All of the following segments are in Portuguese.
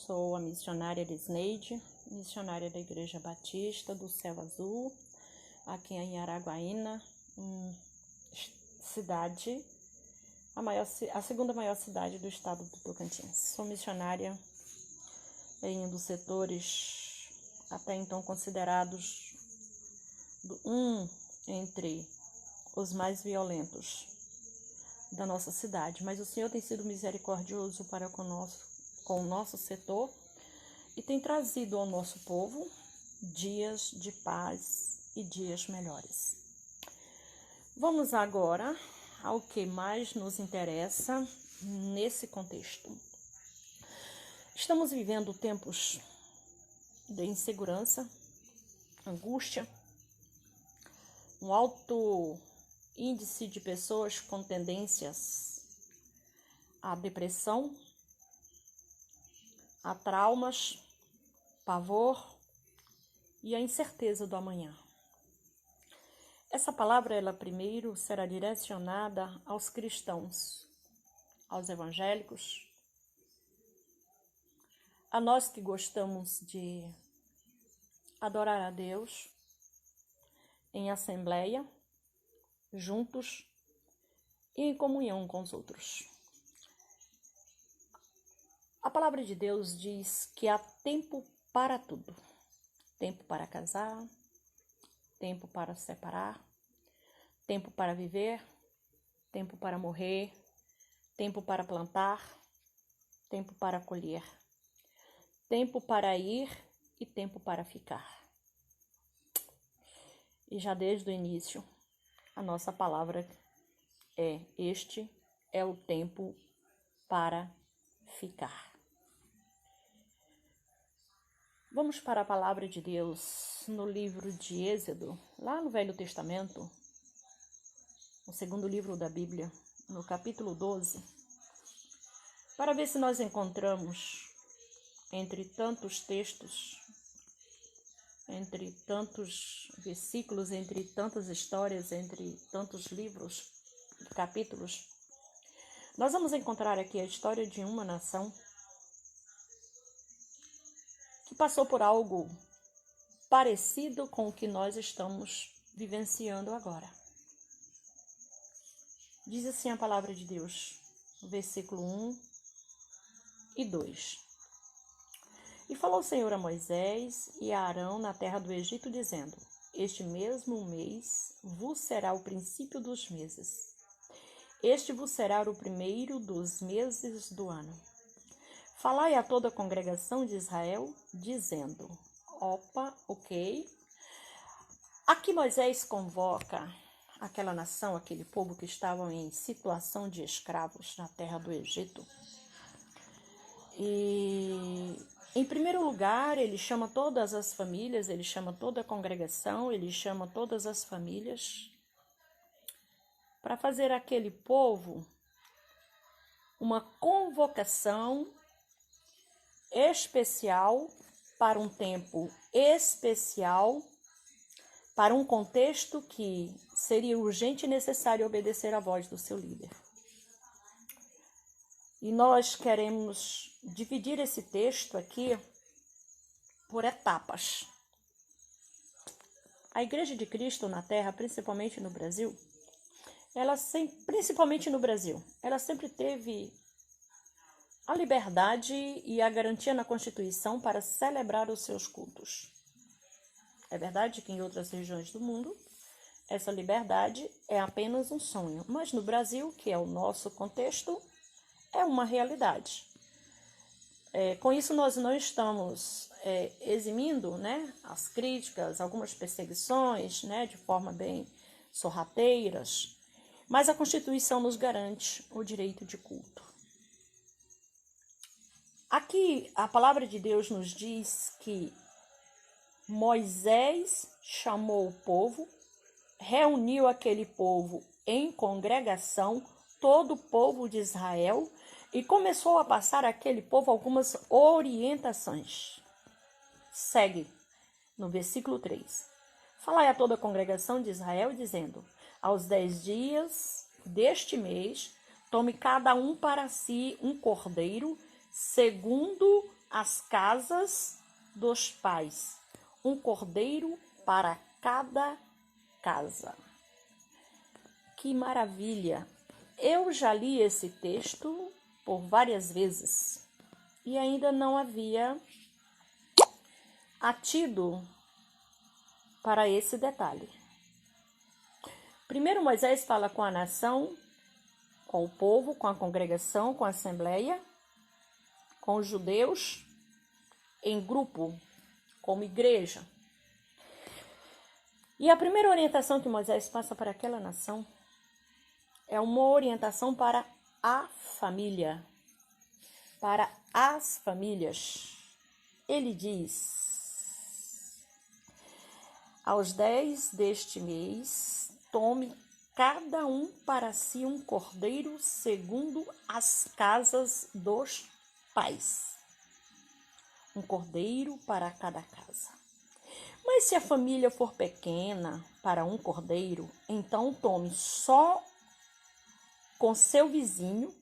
Sou a missionária Elisneide, missionária da Igreja Batista do Céu Azul, aqui em Araguaína, cidade, a segunda maior cidade do estado do Tocantins. Sou missionária em um dos setores até então considerados entre os mais violentos da nossa cidade, mas o Senhor tem sido misericordioso para com o nosso setor e tem trazido ao nosso povo dias de paz e dias melhores. Vamos agora ao que mais nos interessa nesse contexto. Estamos vivendo tempos de insegurança, angústia, um alto índice de pessoas com tendências à depressão, a traumas, pavor e a incerteza do amanhã. Essa palavra, ela primeiro será direcionada aos cristãos, aos evangélicos, a nós que gostamos de adorar a Deus em assembleia, juntos e em comunhão com os outros. A palavra de Deus diz que há tempo para tudo. Tempo para casar, tempo para separar, tempo para viver, tempo para morrer, tempo para plantar, tempo para colher, tempo para ir e tempo para ficar. E já desde o início, a nossa palavra este é o tempo para ficar. Vamos para a palavra de Deus no livro de Êxodo, lá no Velho Testamento, o segundo livro da Bíblia, no capítulo 12, para ver se nós encontramos, entre tantos textos, entre tantos versículos, entre tantas histórias, entre tantos livros, capítulos, nós vamos encontrar aqui a história de uma nação que passou por algo parecido com o que nós estamos vivenciando agora. Diz assim a palavra de Deus, no versículo 1 e 2. E falou o Senhor a Moisés e a Arão na terra do Egito, dizendo: Este mesmo mês vos será o princípio dos meses. Este vos será o primeiro dos meses do ano. Falai a toda a congregação de Israel, dizendo: Aqui Moisés convoca aquela nação, aquele povo que estavam em situação de escravos na terra do Egito. E, em primeiro lugar, ele chama todas as famílias, ele chama toda a congregação, ele chama todas as famílias para fazer aquele povo uma convocação especial para um tempo especial, para um contexto que seria urgente e necessário obedecer à voz do seu líder. E nós queremos dividir esse texto aqui por etapas. A Igreja de Cristo na Terra, principalmente no Brasil, ela sempre teve a liberdade e a garantia na Constituição para celebrar os seus cultos. É verdade que em outras regiões do mundo, essa liberdade é apenas um sonho, mas no Brasil, que é o nosso contexto, é uma realidade. Com isso, nós não estamos eximindo, as críticas, algumas perseguições, de forma bem sorrateiras, mas a Constituição nos garante o direito de culto. Aqui, a palavra de Deus nos diz que Moisés chamou o povo, reuniu aquele povo em congregação, todo o povo de Israel, e começou a passar àquele povo algumas orientações. Segue no versículo 3. Falai a toda a congregação de Israel, dizendo: Aos 10 dias deste mês, tome cada um para si um cordeiro, segundo as casas dos pais, um cordeiro para cada casa. Que maravilha! Eu já li esse texto por várias vezes e ainda não havia atido para esse detalhe. Primeiro Moisés fala com a nação, com o povo, com a congregação, com a assembleia, com os judeus, em grupo, como igreja. E a primeira orientação que Moisés passa para aquela nação é uma orientação para a família, para as famílias. Ele diz: aos 10 deste mês, tome cada um para si um cordeiro segundo as casas dos pais. Um cordeiro para cada casa. Mas se a família for pequena para um cordeiro, então tome só com seu vizinho,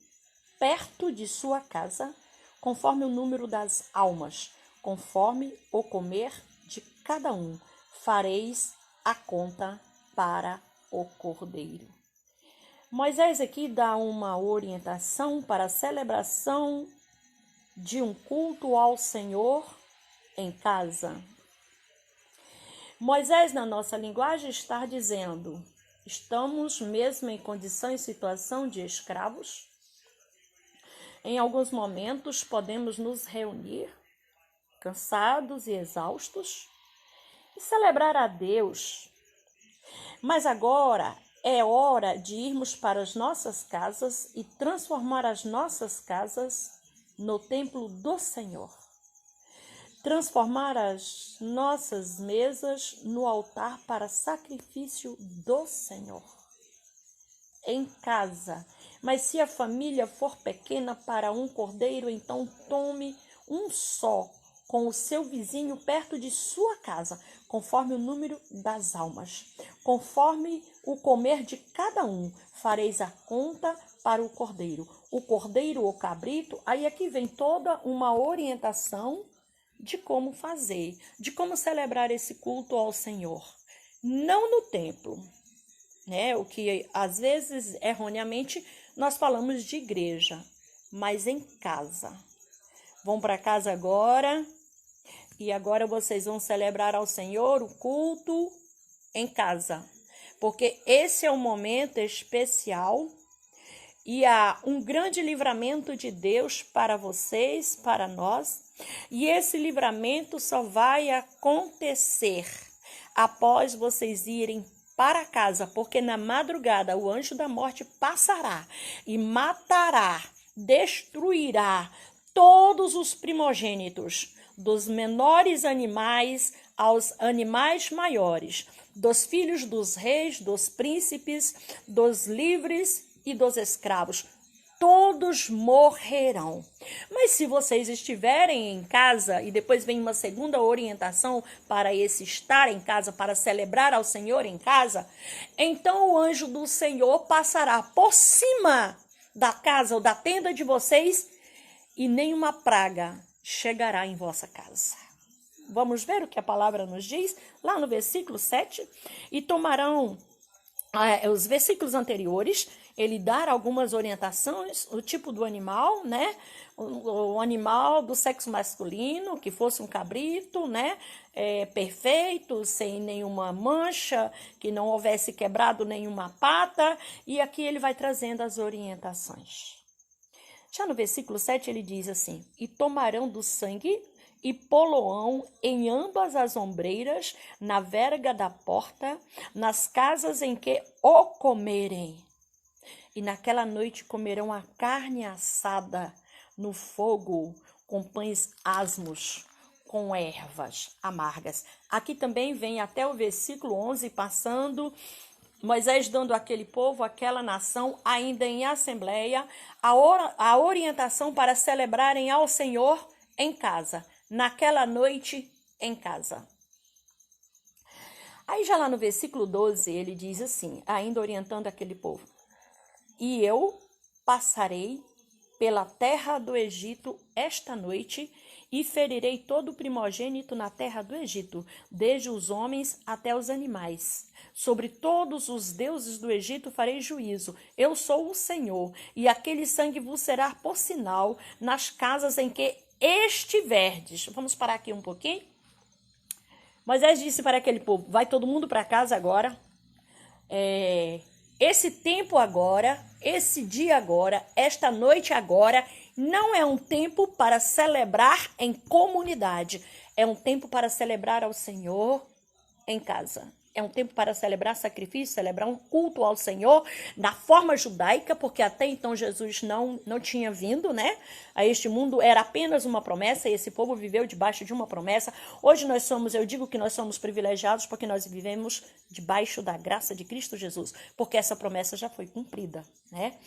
perto de sua casa, conforme o número das almas, conforme o comer de cada um. Fareis a conta para o cordeiro. Moisés aqui dá uma orientação para a celebração de um culto ao Senhor em casa. Moisés, na nossa linguagem, está dizendo: estamos mesmo em condição e situação de escravos. Em alguns momentos podemos nos reunir, cansados e exaustos, e celebrar a Deus. Mas agora é hora de irmos para as nossas casas e transformar as nossas casas no templo do Senhor. Transformar as nossas mesas no altar para sacrifício do Senhor. Em casa. Mas se a família for pequena para um cordeiro, então tome um só com o seu vizinho perto de sua casa, conforme o número das almas. Conforme o comer de cada um, fareis a conta para o cordeiro. O cordeiro ou cabrito, aí aqui vem toda uma orientação de como fazer, de como celebrar esse culto ao Senhor. Não no templo, né? O que às vezes erroneamente nós falamos de igreja, mas em casa. Vão para casa agora e agora vocês vão celebrar ao Senhor o culto em casa, porque esse é um momento especial e há um grande livramento de Deus para vocês, para nós. E esse livramento só vai acontecer após vocês irem para casa, porque na madrugada o anjo da morte passará e matará, destruirá todos os primogênitos, dos menores animais aos animais maiores, dos filhos dos reis, dos príncipes, dos livres e dos escravos. Todos morrerão. Mas se vocês estiverem em casa, e depois vem uma segunda orientação para esse estar em casa, para celebrar ao Senhor em casa, então o anjo do Senhor passará por cima da casa ou da tenda de vocês e nenhuma praga chegará em vossa casa. Vamos ver o que a palavra nos diz lá no versículo 7. E tomarão os versículos anteriores, ele dá algumas orientações, o tipo do animal, né? O animal do sexo masculino, que fosse um cabrito, né? Perfeito, sem nenhuma mancha, que não houvesse quebrado nenhuma pata. E aqui ele vai trazendo as orientações. Já no versículo 7 ele diz assim: e tomarão do sangue e poloão em ambas as ombreiras, na verga da porta, nas casas em que o comerem. E naquela noite comerão a carne assada no fogo, com pães asmos, com ervas amargas. Aqui também vem até o versículo 11, passando Moisés dando àquele povo, àquela nação, ainda em assembleia, a orientação para celebrarem ao Senhor em casa. Naquela noite, em casa. Aí já lá no versículo 12, ele diz assim, ainda orientando aquele povo: e eu passarei pela terra do Egito esta noite, e ferirei todo o primogênito na terra do Egito, desde os homens até os animais. Sobre todos os deuses do Egito farei juízo. Eu sou o Senhor, e aquele sangue vos será por sinal nas casas em que estiverdes. Vamos parar aqui um pouquinho. Moisés disse para aquele povo: vai todo mundo para casa agora. Esse tempo agora, esse dia agora, esta noite agora, não é um tempo para celebrar em comunidade. É um tempo para celebrar ao Senhor em casa. É um tempo para celebrar sacrifício, celebrar um culto ao Senhor na forma judaica, porque até então Jesus não tinha vindo, né? A este mundo era apenas uma promessa, e esse povo viveu debaixo de uma promessa. Hoje eu digo que nós somos privilegiados porque nós vivemos debaixo da graça de Cristo Jesus, porque essa promessa já foi cumprida, né?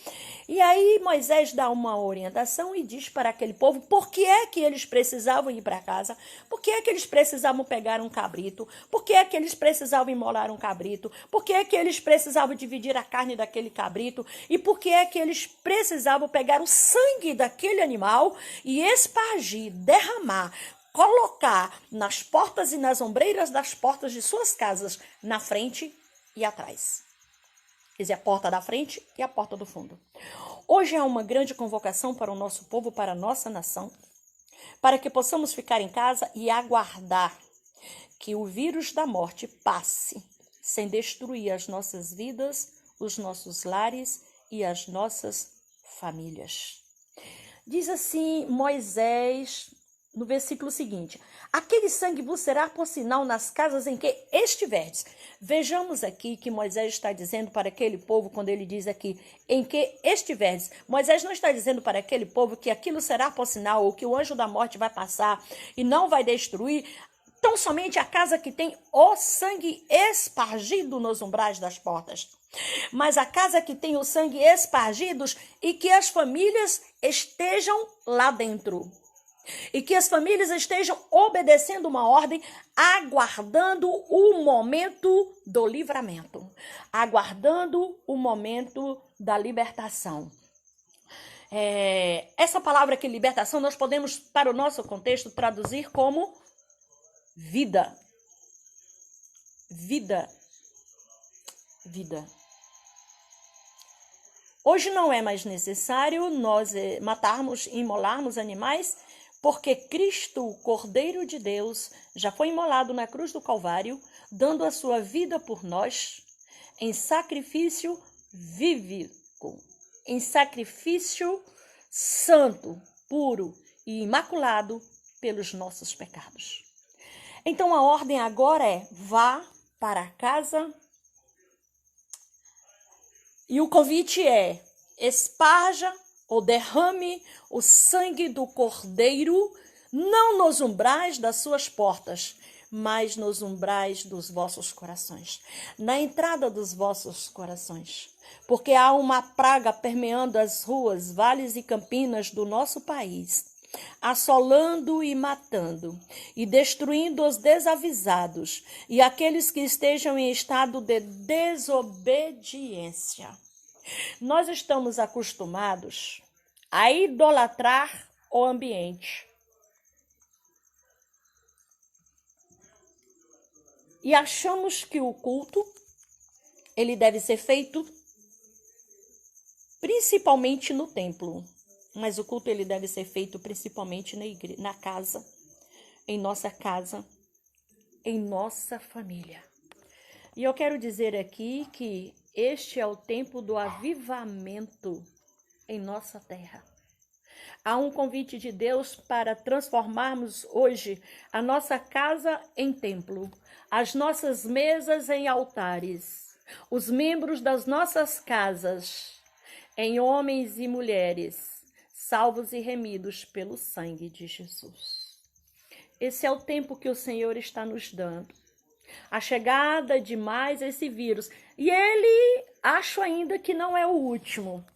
E aí Moisés dá uma orientação e diz para aquele povo por que é que eles precisavam ir para casa, por que é que eles precisavam pegar um cabrito, por que é que eles precisavam imolar um cabrito, por que é que eles precisavam dividir a carne daquele cabrito, e por que é que eles precisavam pegar o sangue daquele animal e espargir, derramar, colocar nas portas e nas ombreiras das portas de suas casas, na frente e atrás. Quer dizer, a porta da frente e a porta do fundo. Hoje é uma grande convocação para o nosso povo, para a nossa nação, para que possamos ficar em casa e aguardar que o vírus da morte passe, sem destruir as nossas vidas, os nossos lares e as nossas famílias. Diz assim Moisés no versículo seguinte: aquele sangue vos será por sinal nas casas em que estiverdes. Vejamos aqui que Moisés está dizendo para aquele povo, quando ele diz aqui, em que estiverdes. Moisés não está dizendo para aquele povo que aquilo será por sinal, ou que o anjo da morte vai passar e não vai destruir tão somente a casa que tem o sangue espargido nos umbrais das portas, mas a casa que tem o sangue espargidos e que as famílias estejam lá dentro. E que as famílias estejam obedecendo uma ordem, aguardando o momento do livramento, aguardando o momento da libertação. Essa palavra aqui, libertação, nós podemos, para o nosso contexto, traduzir como vida. Vida. Vida. Hoje não é mais necessário nós matarmos e imolarmos animais, porque Cristo, o Cordeiro de Deus, já foi imolado na cruz do Calvário, dando a sua vida por nós, em sacrifício vívico, em sacrifício santo, puro e imaculado pelos nossos pecados. Então a ordem agora é: vá para casa, e o convite é: esparja ou derrame o sangue do Cordeiro, não nos umbrais das suas portas, mas nos umbrais dos vossos corações, na entrada dos vossos corações. Porque há uma praga permeando as ruas, vales e campinas do nosso país, assolando e matando, e destruindo os desavisados, e aqueles que estejam em estado de desobediência. Nós estamos acostumados a idolatrar o ambiente. E achamos que o culto, ele deve ser feito principalmente no templo. Mas o culto, ele deve ser feito principalmente na igreja, na casa, em nossa casa, em nossa família. E eu quero dizer aqui que este é o tempo do avivamento em nossa terra. Há um convite de Deus para transformarmos hoje a nossa casa em templo, as nossas mesas em altares, os membros das nossas casas em homens e mulheres, salvos e remidos pelo sangue de Jesus. Esse é o tempo que o Senhor está nos dando. A chegada de mais esse vírus. E ele, acho ainda que não é o último.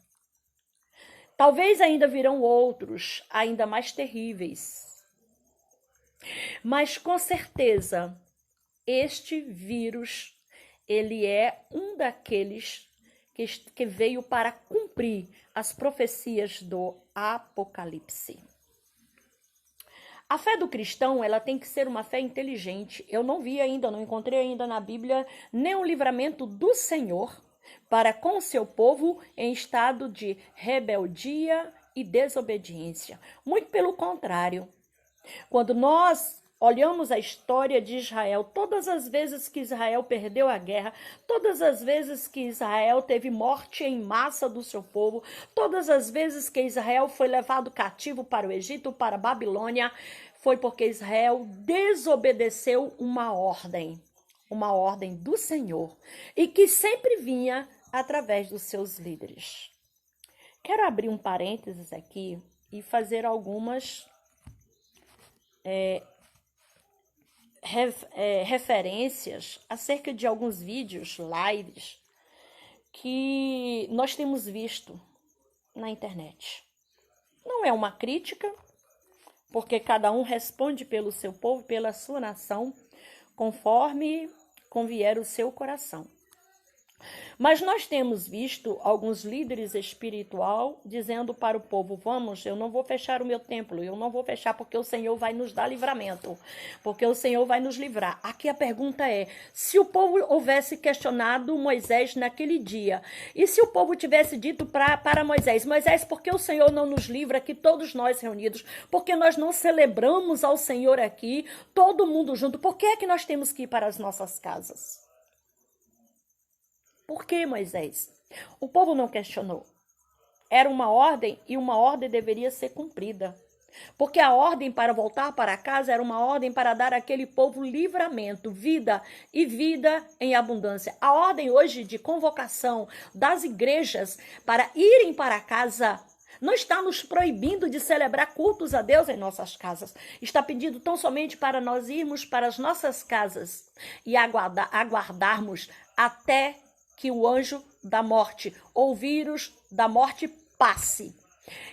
Talvez ainda virão outros, ainda mais terríveis. Mas com certeza, este vírus, ele é um daqueles que veio para cumprir cumprir as profecias do Apocalipse. A fé do cristão, ela tem que ser uma fé inteligente. Eu não vi ainda, não encontrei ainda na Bíblia nenhum livramento do Senhor para com o seu povo em estado de rebeldia e desobediência. Muito pelo contrário. Quando nós olhamos a história de Israel, todas as vezes que Israel perdeu a guerra, todas as vezes que Israel teve morte em massa do seu povo, todas as vezes que Israel foi levado cativo para o Egito, para a Babilônia, foi porque Israel desobedeceu uma ordem do Senhor, e que sempre vinha através dos seus líderes. Quero abrir um parênteses aqui e fazer algumas referências acerca de alguns vídeos, lives, que nós temos visto na internet. Não é uma crítica, porque cada um responde pelo seu povo, pela sua nação, conforme convier o seu coração. Mas nós temos visto alguns líderes espirituais dizendo para o povo: vamos, eu não vou fechar o meu templo, eu não vou fechar porque o Senhor vai nos dar livramento, porque o Senhor vai nos livrar. Aqui a pergunta é: se o povo houvesse questionado Moisés naquele dia, e se o povo tivesse dito para Moisés: Moisés, por que o Senhor não nos livra aqui todos nós reunidos? Porque nós não celebramos ao Senhor aqui, todo mundo junto? Por que é que nós temos que ir para as nossas casas? Por que, Moisés? O povo não questionou. Era uma ordem e uma ordem deveria ser cumprida. Porque a ordem para voltar para casa era uma ordem para dar àquele povo livramento, vida e vida em abundância. A ordem hoje de convocação das igrejas para irem para casa não está nos proibindo de celebrar cultos a Deus em nossas casas. Está pedindo tão somente para nós irmos para as nossas casas e aguardarmos até que o anjo da morte, ou o vírus da morte, passe.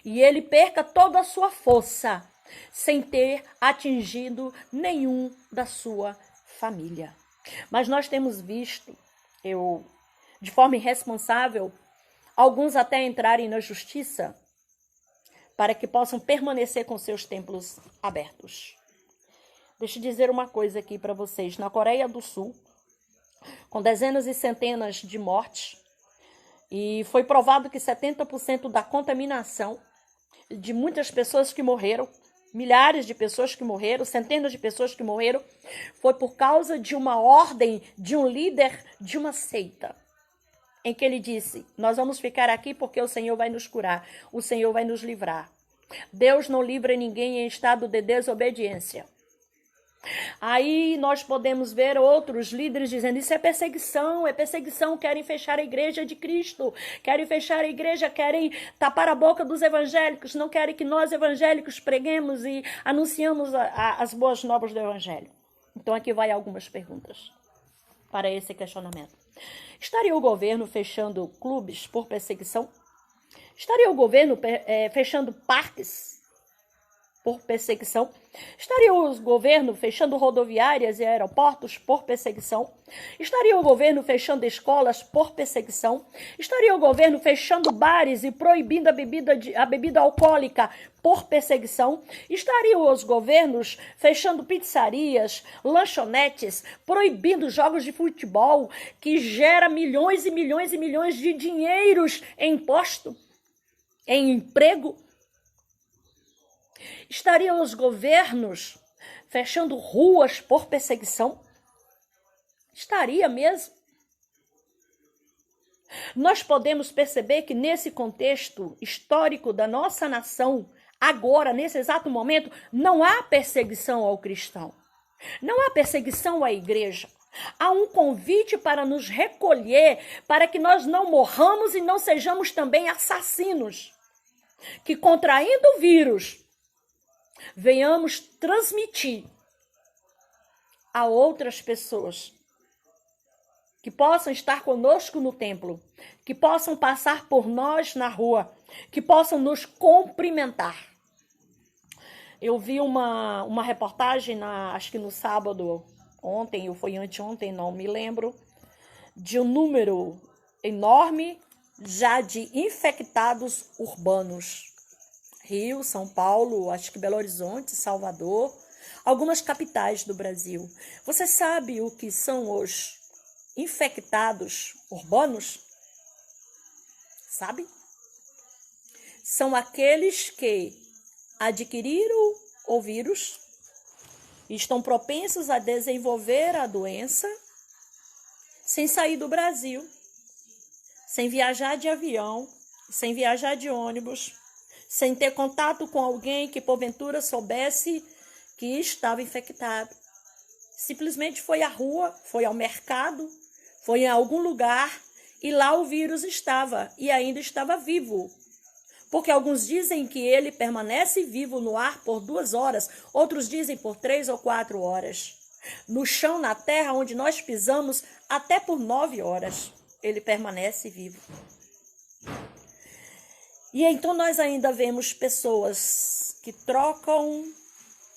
E ele perca toda a sua força, sem ter atingido nenhum da sua família. Mas nós temos visto, de forma irresponsável, alguns até entrarem na justiça para que possam permanecer com seus templos abertos. Deixa eu dizer uma coisa aqui para vocês. Na Coreia do Sul, com dezenas e centenas de mortes, e foi provado que 70% da contaminação de muitas pessoas que morreram, milhares de pessoas que morreram, centenas de pessoas que morreram, foi por causa de uma ordem de um líder de uma seita, em que ele disse: nós vamos ficar aqui porque o Senhor vai nos curar, o Senhor vai nos livrar. Deus não livra ninguém em estado de desobediência. Aí nós podemos ver outros líderes dizendo: isso é perseguição, querem fechar a igreja de Cristo, querem fechar a igreja, querem tapar a boca dos evangélicos, não querem que nós evangélicos preguemos e anunciamos as boas novas do evangelho. Então aqui vai algumas perguntas para esse questionamento. Estaria o governo fechando clubes por perseguição? Estaria o governo fechando parques por perseguição? Estaria o governo fechando rodoviárias e aeroportos por perseguição? Estaria o governo fechando escolas por perseguição? Estaria o governo fechando bares e proibindo a bebida alcoólica por perseguição? Estariam os governos fechando pizzarias, lanchonetes, proibindo jogos de futebol que gera milhões e milhões e milhões de dinheiros em imposto, em emprego? Estariam os governos fechando ruas por perseguição? Estaria mesmo? Nós podemos perceber que nesse contexto histórico da nossa nação, agora, nesse exato momento, não há perseguição ao cristão. Não há perseguição à igreja. Há um convite para nos recolher, para que nós não morramos e não sejamos também assassinos, que contraindo o vírus, venhamos transmitir a outras pessoas que possam estar conosco no templo, que possam passar por nós na rua, que possam nos cumprimentar. Eu vi uma reportagem, acho que no sábado, ontem ou foi anteontem, não me lembro, de um número enorme já de infectados urbanos. Rio, São Paulo, acho que Belo Horizonte, Salvador, algumas capitais do Brasil. Você sabe o que são os infectados urbanos? Sabe? São aqueles que adquiriram o vírus e estão propensos a desenvolver a doença sem sair do Brasil, sem viajar de avião, sem viajar de ônibus, sem ter contato com alguém que porventura soubesse que estava infectado. Simplesmente foi à rua, foi ao mercado, foi em algum lugar e lá o vírus estava e ainda estava vivo. Porque alguns dizem que ele permanece vivo no ar por 2 horas, outros dizem por 3 ou 4 horas. No chão, na terra onde nós pisamos, até por 9 horas ele permanece vivo. E então nós ainda vemos pessoas que trocam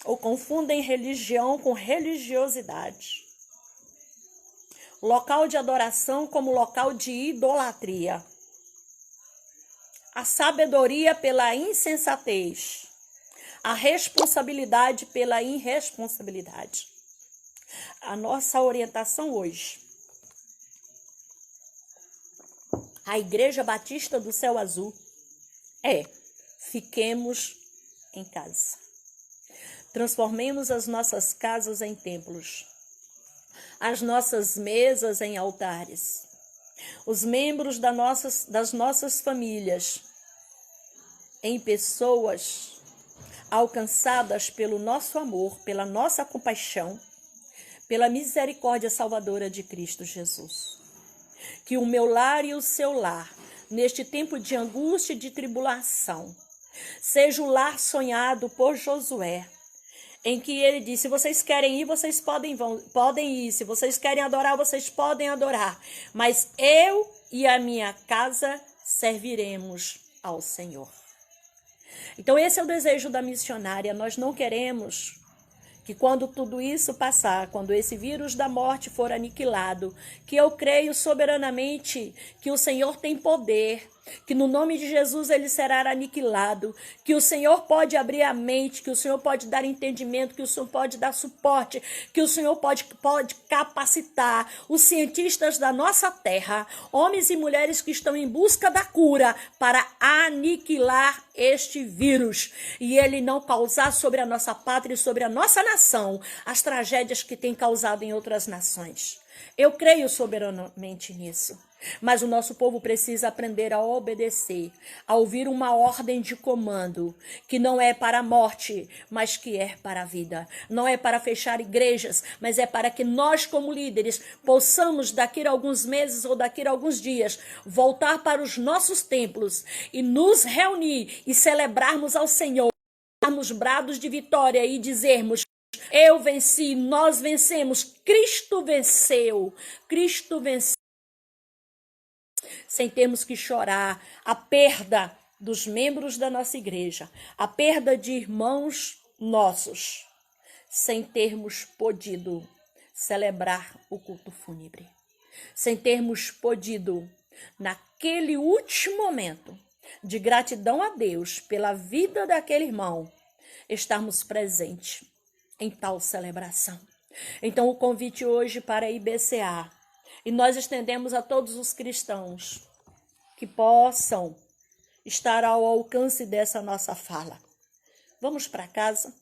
ou confundem religião com religiosidade. Local de adoração como local de idolatria. A sabedoria pela insensatez. A responsabilidade pela irresponsabilidade. A nossa orientação hoje. A Igreja Batista do Céu Azul fiquemos em casa. Transformemos as nossas casas em templos. As nossas mesas em altares. Os membros das nossas famílias em pessoas alcançadas pelo nosso amor, pela nossa compaixão, pela misericórdia salvadora de Cristo Jesus. Que o meu lar e o seu lar, neste tempo de angústia e de tribulação, seja o lar sonhado por Josué, em que ele disse, se vocês querem ir, vocês podem ir, se vocês querem adorar, vocês podem adorar, mas eu e a minha casa serviremos ao Senhor. Então esse é o desejo da missionária. Nós não queremos que quando tudo isso passar, quando esse vírus da morte for aniquilado, que eu creio soberanamente que o Senhor tem poder, que no nome de Jesus ele será aniquilado, que o Senhor pode abrir a mente, que o Senhor pode dar entendimento, que o Senhor pode dar suporte, que o Senhor pode capacitar os cientistas da nossa terra, homens e mulheres que estão em busca da cura para aniquilar este vírus e ele não causar sobre a nossa pátria e sobre a nossa nação as tragédias que tem causado em outras nações. Eu creio soberanamente nisso. Mas o nosso povo precisa aprender a obedecer, a ouvir uma ordem de comando, que não é para a morte, mas que é para a vida. Não é para fechar igrejas, mas é para que nós, como líderes, possamos, daqui a alguns meses ou daqui a alguns dias, voltar para os nossos templos e nos reunir e celebrarmos ao Senhor, darmos brados de vitória e dizermos: eu venci, nós vencemos, Cristo venceu, Cristo venceu. Sem termos que chorar a perda dos membros da nossa igreja, a perda de irmãos nossos, sem termos podido celebrar o culto fúnebre, sem termos podido, naquele último momento de gratidão a Deus pela vida daquele irmão, estarmos presentes em tal celebração. Então o convite hoje para a IBCA, e nós estendemos a todos os cristãos que possam estar ao alcance dessa nossa fala. Vamos para casa,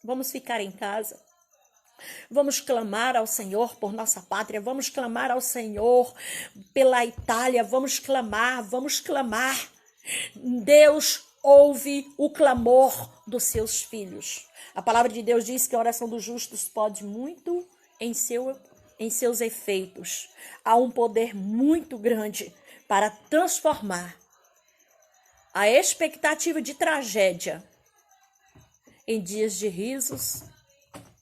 vamos ficar em casa, vamos clamar ao Senhor por nossa pátria, vamos clamar ao Senhor pela Itália, vamos clamar. Deus ouve o clamor dos seus filhos. A palavra de Deus diz que a oração dos justos pode muito em seus efeitos. Há um poder muito grande para transformar a expectativa de tragédia em dias de risos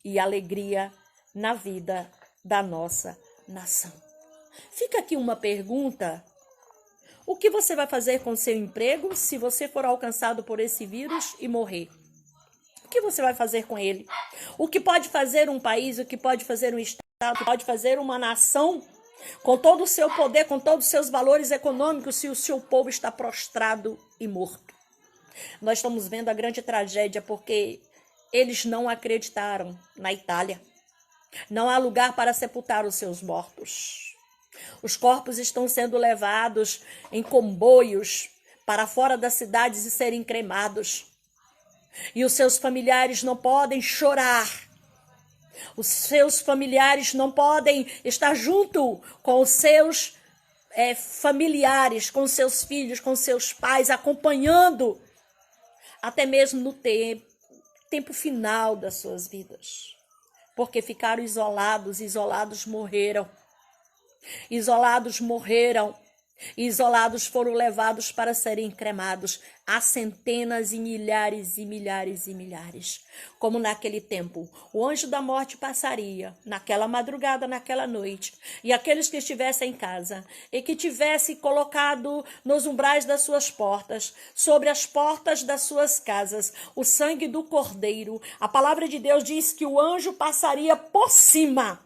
e alegria na vida da nossa nação. Fica aqui uma pergunta: o que você vai fazer com seu emprego se você for alcançado por esse vírus e morrer? O que você vai fazer com ele? O que pode fazer um país, o que pode fazer um estado, o que pode fazer uma nação Com todo o seu poder, com todos os seus valores econômicos, se o seu povo está prostrado e morto. Nós estamos vendo a grande tragédia porque eles não acreditaram na Itália. Não há lugar para sepultar os seus mortos. Os corpos estão sendo levados em comboios para fora das cidades e serem cremados. E os seus familiares não podem chorar. Os seus familiares não podem estar junto com os seus familiares, com seus filhos, com seus pais, acompanhando até mesmo no tempo final das suas vidas. Porque ficaram isolados morreram. Isolados morreram. Isolados foram levados para serem cremados. Há centenas e milhares e milhares e milhares. Como naquele tempo, o anjo da morte passaria naquela madrugada, naquela noite, e aqueles que estivessem em casa e que tivessem colocado nos umbrais das suas portas, sobre as portas das suas casas, o sangue do cordeiro, a palavra de Deus diz que o anjo passaria por cima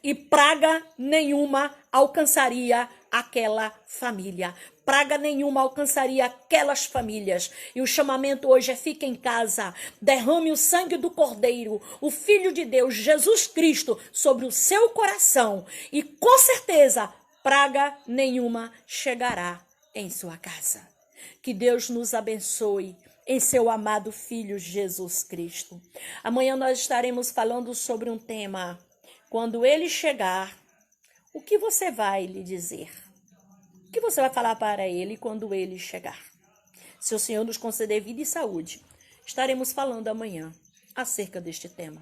e praga nenhuma alcançaria aquela família. Praga nenhuma alcançaria aquelas famílias. E o chamamento hoje é: fique em casa, derrame o sangue do Cordeiro, o Filho de Deus, Jesus Cristo, sobre o seu coração. E com certeza, praga nenhuma chegará em sua casa. Que Deus nos abençoe em seu amado Filho Jesus Cristo. Amanhã nós estaremos falando sobre um tema: quando ele chegar, o que você vai lhe dizer? O que você vai falar para ele quando ele chegar? Se o Senhor nos conceder vida e saúde, estaremos falando amanhã acerca deste tema.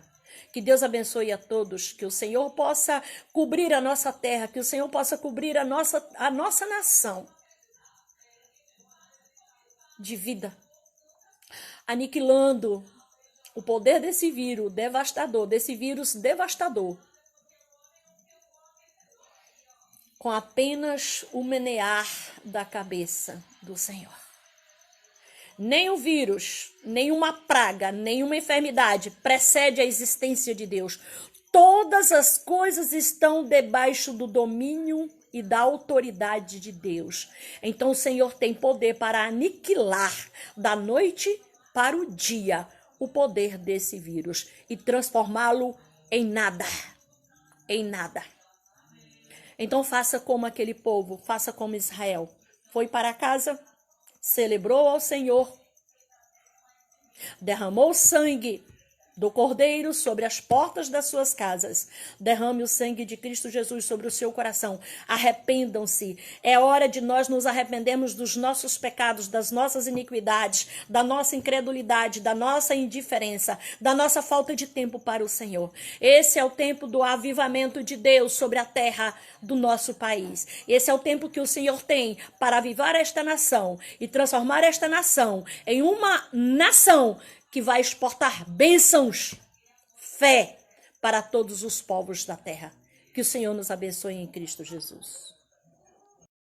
Que Deus abençoe a todos, que o Senhor possa cobrir a nossa terra, que o Senhor possa cobrir a nossa nação de vida, aniquilando o poder desse vírus devastador, com apenas o menear da cabeça do Senhor. Nem o vírus, nenhuma praga, nenhuma enfermidade precede a existência de Deus. Todas as coisas estão debaixo do domínio e da autoridade de Deus. Então o Senhor tem poder para aniquilar da noite para o dia o poder desse vírus e transformá-lo em nada. Em nada. Então faça como aquele povo, faça como Israel. Foi para casa, celebrou ao Senhor, derramou sangue do Cordeiro sobre as portas das suas casas. Derrame o sangue de Cristo Jesus sobre o seu coração. Arrependam-se. É hora de nós nos arrependermos dos nossos pecados, das nossas iniquidades, da nossa incredulidade, da nossa indiferença, da nossa falta de tempo para o Senhor. Esse é o tempo do avivamento de Deus sobre a terra do nosso país. Esse é o tempo que o Senhor tem para avivar esta nação e transformar esta nação em uma nação que vai exportar bênçãos, fé para todos os povos da terra. Que o Senhor nos abençoe em Cristo Jesus.